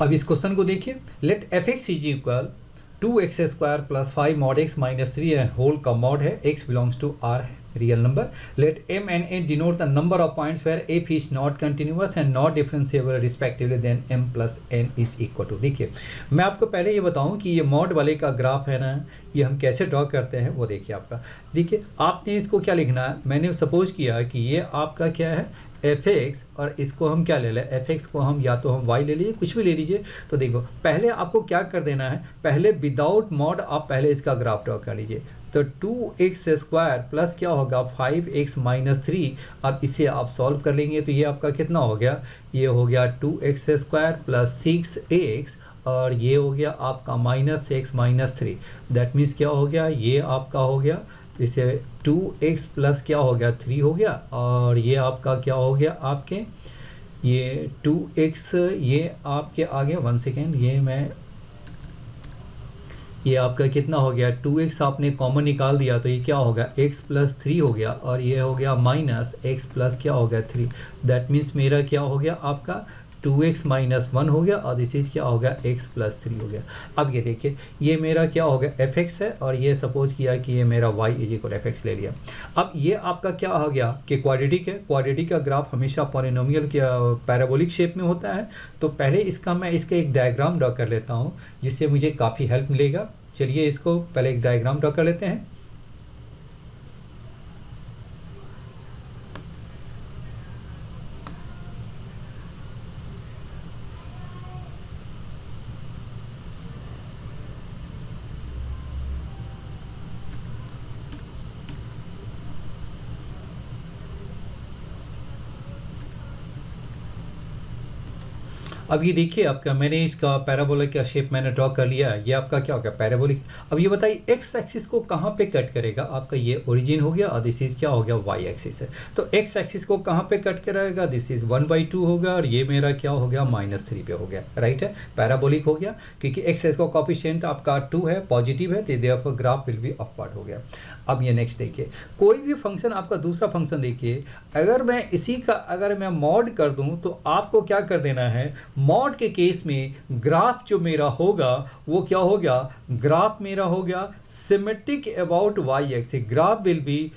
अब इस क्वेश्चन को देखिए, let f x is equal 2x² plus 5 mod x minus 3 and whole का मॉड है x बिलोंग्स टू r है real number. Let m and n denote the number of points where f is not continuous and not differentiable respectively then m plus n is equal to. देखिए मैं आपको पहले ये बताऊं कि ये mod वाले का ग्राफ है ना, ये हम कैसे ड्रॉ करते हैं वो देखिए आपका. देखिए आपने इसको क्या लिखना है, मैंने सपोज किया कि ये आपका क्या है एफ एक्स, और इसको हम क्या ले लें, एफ एक्स को हम या तो हम वाई ले लीजिए, कुछ भी ले लीजिए. तो देखो पहले आपको क्या कर देना है, पहले विदाउट मॉड आप पहले इसका ग्राफ ड्रॉ कर लीजिए. तो 2x² प्लस क्या होगा 5x माइनस 3. अब इसे आप सॉल्व कर लेंगे तो ये आपका कितना हो गया, ये हो गया 2x² प्लस 6x और ये हो गया आपका minus x minus 3. That means क्या हो गया, ये आपका हो गया इसे 2x प्लस क्या हो गया 3 हो गया, और ये आपका क्या हो गया आपके ये 2x, ये आपके आगे 1 सेकेंड, ये आपका कितना हो गया 2x आपने कॉमन निकाल दिया तो ये क्या होगा x प्लस 3 हो गया, और ये हो गया माइनस x प्लस क्या हो गया 3. दैट मीन्स मेरा क्या हो गया आपका 2x माइनस 1 हो गया, और दिस इज क्या हो गया x प्लस 3 हो गया. अब ये देखिए ये मेरा क्या हो गया fx है, और ये सपोज किया कि ये मेरा y इज इक्वल fx ले लिया. अब ये आपका क्या हो गया कि क्वाड्रेटिक है, क्वाड्रेटिक का ग्राफ हमेशा पॉलिनोमियल के पैराबोलिक शेप में होता है. तो पहले मैं इसका एक डायग्राम ड्रॉ कर लेता हूँ जिससे मुझे काफ़ी हेल्प मिलेगा. चलिए इसको पहले एक डायग्राम ड्रॉ कर लेते हैं. अब ये देखिए आपका मैंने इसका पैराबोलिक का शेप मैंने ड्रॉ कर लिया है. ये आपका क्या हो गया पैराबोलिक. अब ये बताइए एक्स एक्सिस को कहाँ पे कट करेगा, आपका ये ओरिजिन हो गया और दिस इज क्या हो गया वाई एक्सिस है. तो एक्स एक्सिस को कहाँ पे कट करेगा, दिस इज 1/2 होगा, और ये मेरा क्या हो गया -3 पे हो गया. राइट है, पैराबोलिक हो गया क्योंकि एक्स एक्सिस का कोएफिशिएंट आपका 2 है, पॉजिटिव है, तो therefore graph will be upward हो गया. अब ये नेक्स्ट देखिए, कोई भी फंक्शन आपका दूसरा फंक्शन देखिए, अगर मैं मॉड कर दूं तो आपको क्या कर देना है, मॉड के केस में ग्राफ जो मेरा होगा वो क्या हो गया, ग्राफ मेरा हो गया symmetric about y axis. Graph will be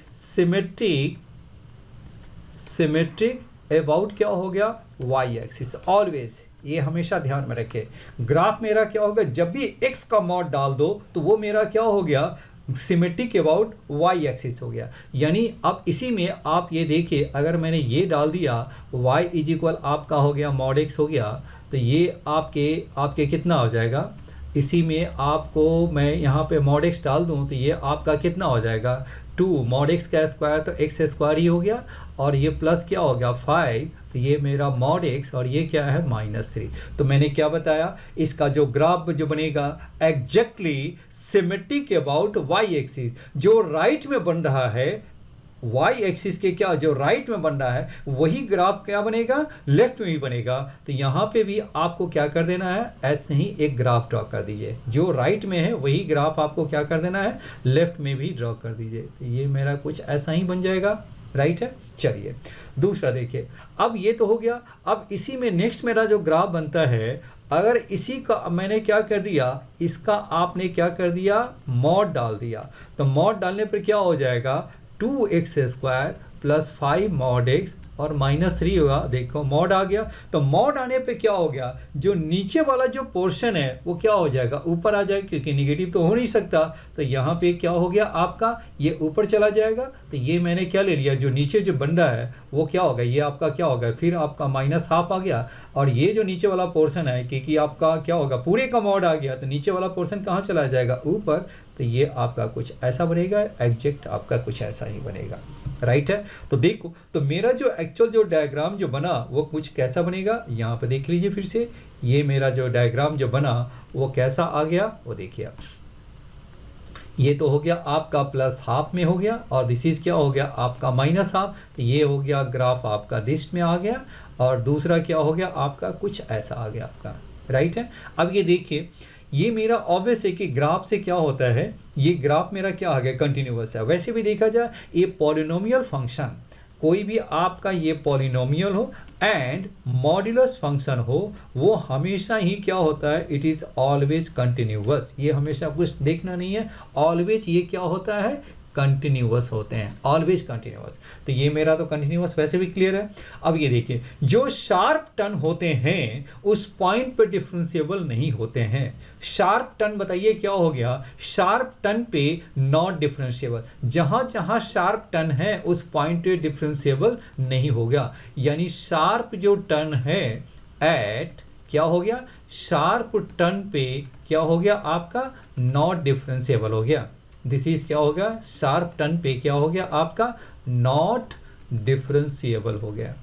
symmetric about क्या हो गया वाई एक्सिस. ऑलवेज ये हमेशा ध्यान में रखें, ग्राफ मेरा क्या होगा जब भी एक्स का मॉड डाल दो तो वो मेरा क्या हो गया सिमेट्रिक अबाउट वाई एक्सिस हो गया. यानी अब इसी में आप ये देखिए, अगर मैंने ये डाल दिया y इज इक्वल आपका हो गया मॉड x हो गया, तो ये आपके कितना हो जाएगा, इसी में आपको मैं यहाँ पे मॉड x डाल दूँ तो ये आपका कितना हो जाएगा 2 मॉड x का स्क्वायर तो x स्क्वायर ही हो गया, और ये प्लस क्या हो गया 5, तो ये मेरा मॉड x और ये क्या है -3. तो मैंने क्या बताया, इसका जो ग्राफ जो बनेगा exactly symmetric about y axis. जो राइट में बन रहा है वाई एक्सिस के क्या जो राइट में बन रहा है वही ग्राफ क्या बनेगा लेफ्ट में भी बनेगा. तो यहाँ पे भी आपको क्या कर देना है, ऐसे ही एक ग्राफ ड्रॉ कर दीजिए, जो राइट में है वही ग्राफ आपको क्या कर देना है लेफ्ट में भी ड्रॉ कर दीजिए. तो ये मेरा कुछ ऐसा ही बन जाएगा. राइट है. चलिए दूसरा देखिए, अब ये तो हो गया. अब इसी में नेक्स्ट मेरा जो ग्राफ बनता है, अगर इसी का मैंने क्या कर दिया, इसका आपने क्या कर दिया मॉड डाल दिया, तो मॉड डालने पर क्या हो जाएगा 2x² प्लस 5 मॉड x और -3 होगा. देखो मॉड आ गया, तो मॉड आने पे क्या हो गया, जो नीचे वाला जो पोर्शन है वो क्या हो जाएगा ऊपर आ जाएगा, क्योंकि निगेटिव तो हो नहीं सकता. तो यहाँ पे क्या हो गया आपका ये ऊपर चला जाएगा. तो ये मैंने क्या ले लिया, जो नीचे जो बन रहा है वो क्या होगा, ये आपका क्या होगा फिर आपका -½ आ गया, और ये जो नीचे वाला पोर्शन है क्योंकि आपका क्या होगा पूरे का मॉड आ गया, तो नीचे वाला पोर्शन कहाँ चला जाएगा ऊपर. तो ये आपका कुछ ऐसा बनेगा, एग्जैक्ट आपका कुछ ऐसा ही बनेगा. राइट है. तो देखो, तो मेरा जो एक्चुअल जो डायग्राम जो बना वो कुछ कैसा बनेगा, यहाँ पे देख लीजिए फिर से, ये मेरा जो डायग्राम जो बना वो कैसा आ गया वो देखिए आप. ये तो हो गया आपका +½ में हो गया, और दिस इज क्या हो गया आपका -½. तो ये हो गया ग्राफ आपका दिस में आ गया, और दूसरा क्या हो गया आपका कुछ ऐसा आ गया आपका. राइट है. अब ये देखिए, ये मेरा ऑब्वियस है कि ग्राफ से क्या होता है, ये ग्राफ मेरा क्या आ गया कंटिन्यूअस है. वैसे भी देखा जाए ये पॉलिनोमियल फंक्शन कोई भी आपका ये पॉलिनोमियल हो एंड मॉड्यूलस फंक्शन हो, वो हमेशा ही क्या होता है, इट इज़ ऑलवेज कंटिन्यूअस। ये हमेशा कुछ देखना नहीं है, ऑलवेज ये क्या होता है, कंटिन्यूअस होते हैं, ऑलवेज कंटिन्यूअस। तो ये मेरा तो कंटिन्यूअस वैसे भी क्लियर है। अब ये देखिए, जो शार्प टर्न होते हैं उस पॉइंट पे डिफरेंशिएबल नहीं होते हैं। शार्प टर्न बताइए क्या हो गया, शार्प टर्न पे नॉट डिफरेंशिएबल, जहां जहां शार्प टर्न है उस पॉइंट पे डिफरेंशिएबल नहीं होगा। यानी शार्प जो टर्न है एट क्या हो गया, शार्प टर्न पे क्या हो गया आपका, नॉट डिफरेंशिएबल हो गया। दिस इज क्या होगा, शार्प टर्न पे क्या हो गया आपका, नॉट डिफरेंशिएबल हो गया,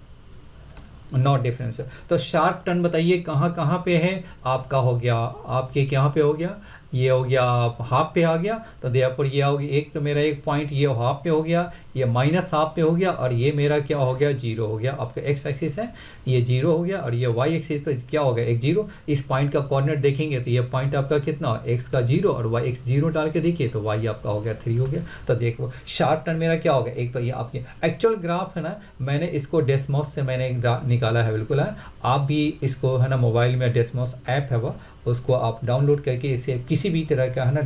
नॉट डिफरेंशिएबल। तो शार्प टर्न बताइए कहाँ कहाँ पे है आपका, हो गया आपके यहाँ पे हो गया, ये हो गया हाफ पे आ गया, तो देयरफॉर ये हो गया, एक तो मेरा एक पॉइंट ये हाफ पे हो गया, ये माइनस हाफ पे हो गया, और ये मेरा क्या हो गया, जीरो हो गया। आपका एक्स एक्सिस है, ये जीरो हो गया, और ये वाई एक्सिस, तो क्या हो गया, एक जीरो। इस पॉइंट का कोऑर्डिनेट देखेंगे तो ये पॉइंट आपका कितना, एक्स का जीरो, और वाई एक्स जीरो डाल के देखिए तो वाई आपका हो गया 3 हो गया। तो देखो शार्प टर्न मेरा क्या हो गया, एक तो ये आपकी एक्चुअल ग्राफ है ना, मैंने इसको डेस्मोस से मैंने निकाला है, बिल्कुल है। आप भी इसको है ना मोबाइल में डेस्मोस ऐप है वो, उसको आप डाउनलोड करके इसे किसी भी तरह का है ना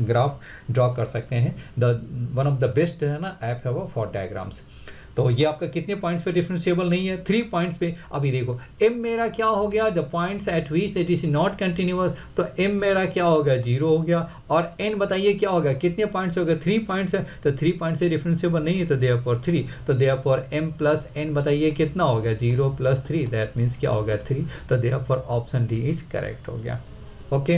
ग्राफ ड्रॉ कर सकते हैं। वन ऑफ द बेस्ट है ना ऐप है वो फॉर डायग्राम्स। तो ये आपका कितने पॉइंट्स पे डिफरेंशिएबल नहीं है, 3 पॉइंट्स पे। अभी देखो m मेरा क्या हो गया, the points at which it is not continuous, तो m मेरा क्या हो गया, 0 हो गया। और n बताइए क्या होगा, कितने पॉइंट्स हो गए, 3 पॉइंट्स है, तो 3 पॉइंट से डिफरेंशिएबल नहीं है, तो देयरफॉर 3, तो देयरफॉर m प्लस n बताइए कितना हो गया, 0 प्लस 3, दैट मीन्स क्या हो गया 3, तो therefore option D is correct हो गया। ओके